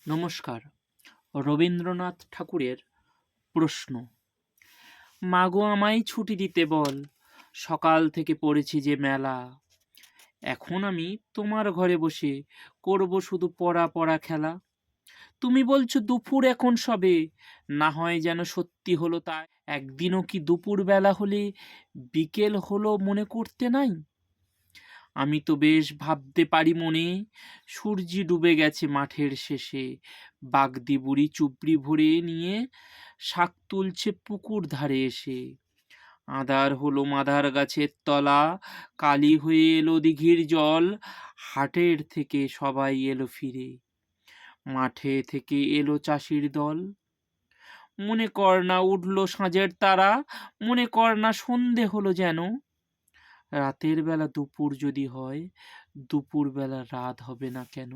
নমস্কার। রবীন্দ্রনাথ ঠাকুরের প্রশ্ন। মাগো আমায় ছুটি দিতে বল, সকাল থেকে পড়েছি যে মেলা। এখন আমি তোমার ঘরে বসে করব শুধু পড়া পড়া খেলা। তুমি বলছো দুপুর এখন সবে, না হয় যেন সত্যি হলো তাই। একদিনও কি দুপুর বেলা হলে বিকেল হলো মনে করতে নাই? আমি তো বেশ ভাবতে পারি মনে, সূর্যি ডুবে গেছে মাঠের শেষে। বাগদি বুড়ি চুপড়ি ভরে নিয়ে শাক তুলছে পুকুর ধারে এসে। আঁধার হলো মাদার গাছের তলা, কালি হয়ে এলো দিঘির জল। হাটের থেকে সবাই এলো ফিরে, মাঠে থেকে এলো চাষির দল। মনে কর না উঠল সাঁঝের তারা, মনে কর না সন্ধে হলো যেন। রাতের বেলা দুপুর যদি হয়, দুপুর বেলা রাত হবে না কেন?